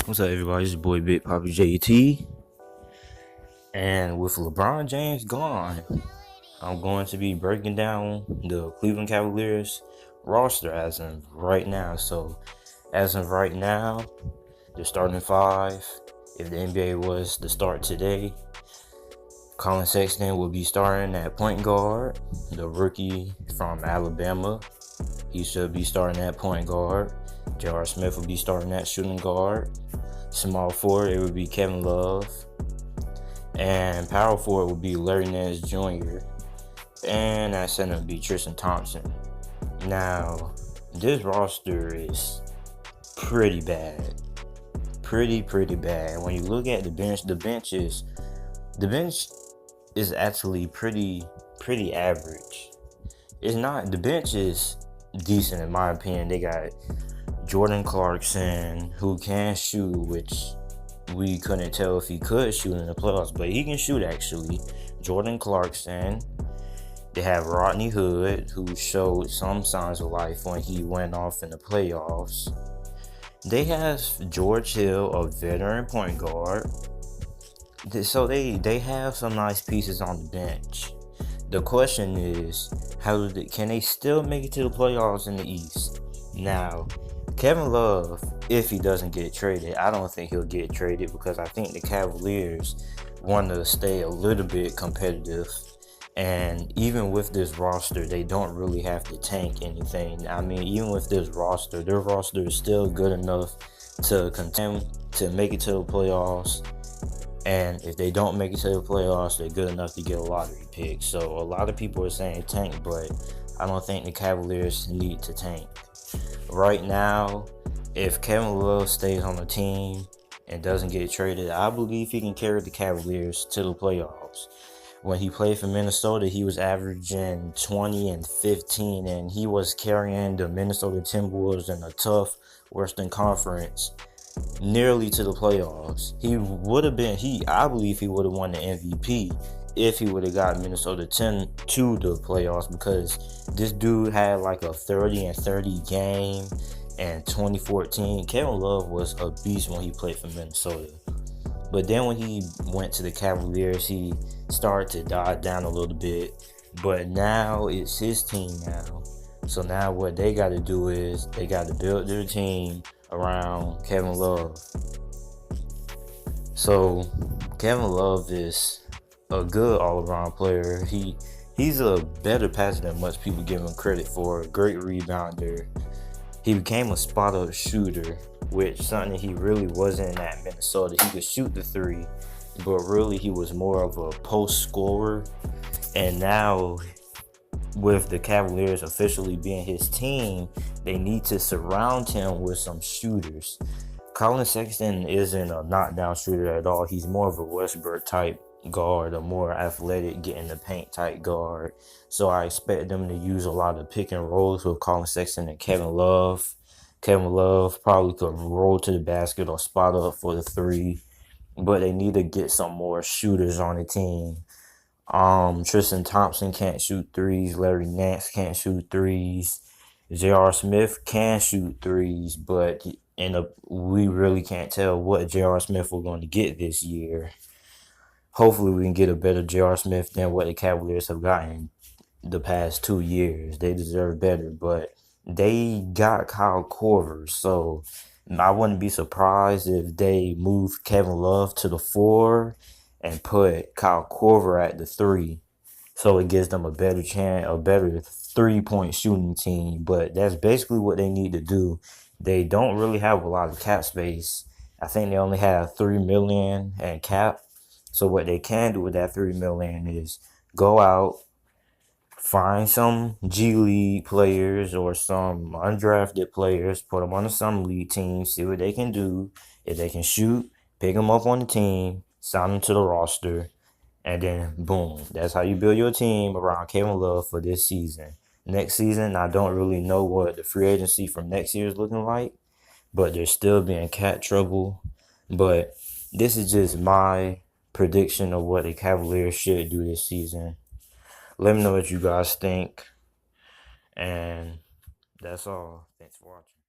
What's up, everybody? It's your boy Big Poppy JT. And with LeBron James gone, I'm going to be breaking down the Cleveland Cavilers roster as of right now. So, as of right now, the starting five, if the NBA was to start today, Colin Sexton will be starting at point guard. The rookie from Alabama, he should be starting at point guard. J.R. Smith will be starting at shooting guard. Small forward, it would be Kevin Love. And power forward would be Larry Nance Jr. And at center would be Tristan Thompson. Now, this roster is pretty bad. Pretty bad. When you look at the bench is actually pretty average. The bench is decent in my opinion. They got Jordan Clarkson, who can shoot, which we couldn't tell if he could shoot in the playoffs, but he can shoot actually. Jordan Clarkson. They have Rodney Hood, who showed some signs of life when he went off in the playoffs. They have George Hill, a veteran point guard. So they have some nice pieces on the bench. The question is, can they still make it to the playoffs in the East? Now, Kevin Love, if he doesn't get traded, I don't think he'll get traded because I think the Cavaliers want to stay a little bit competitive. And even with this roster, they don't really have to tank anything. I mean, even with this roster, their roster is still good enough to contend to make it to the playoffs. And if they don't make it to the playoffs, they're good enough to get a lottery pick. So a lot of people are saying tank, but I don't think the Cavaliers need to tank. Right now, if Kevin Love stays on the team and doesn't get traded, I believe he can carry the Cavaliers to the playoffs. When he played for Minnesota, he was averaging 20 and 15, and he was carrying the Minnesota Timberwolves in a tough Western Conference nearly to the playoffs. I believe he would have won the MVP if he would have got Minnesota 10 to the playoffs, because this dude had like a 30 and 30 game in 2014. Kevin Love was a beast when he played for Minnesota. But then when he went to the Cavaliers, he started to die down a little bit. But now it's his team now. So now what they got to do is they got to build their team around Kevin Love. So Kevin Love is a good all-around player. He's a better passer than much people give him credit for. A great rebounder. He became a spot-up shooter, which something he really wasn't at Minnesota. He could shoot the three, but really he was more of a post scorer. And now, with the Cavaliers officially being his team, they need to surround him with some shooters. Colin Sexton isn't a knockdown shooter at all. He's more of a Westbrook type guard, a more athletic, get in the paint type guard. So I expect them to use a lot of pick and rolls with Colin Sexton and Kevin Love. Kevin Love probably could roll to the basket or spot up for the three, but they need to get some more shooters on the team. Tristan Thompson can't shoot threes. Larry Nance can't shoot threes. J.R. Smith can shoot threes, but we really can't tell what J.R. Smith we're going to get this year. Hopefully we can get a better J.R. Smith than what the Cavaliers have gotten the past 2 years. They deserve better, but they got Kyle Korver, so I wouldn't be surprised if they move Kevin Love to the 4 and put Kyle Korver at the 3, so it gives them a better chance, a better 3-point shooting team. But that's basically what they need to do. They don't really have a lot of cap space. I think they only have $3 million in cap. So what they can do with that $3 million is go out, find some G League players or some undrafted players, put them on the Summer League team, see what they can do. If they can shoot, pick them up on the team, sign them to the roster, and then boom. That's how you build your team around Kevin Love for this season. Next season, I don't really know what the free agency from next year is looking like, but there's still being cap trouble. But this is just my prediction of what the Cavaliers should do this season. Let me know what you guys think. And that's all. Thanks for watching.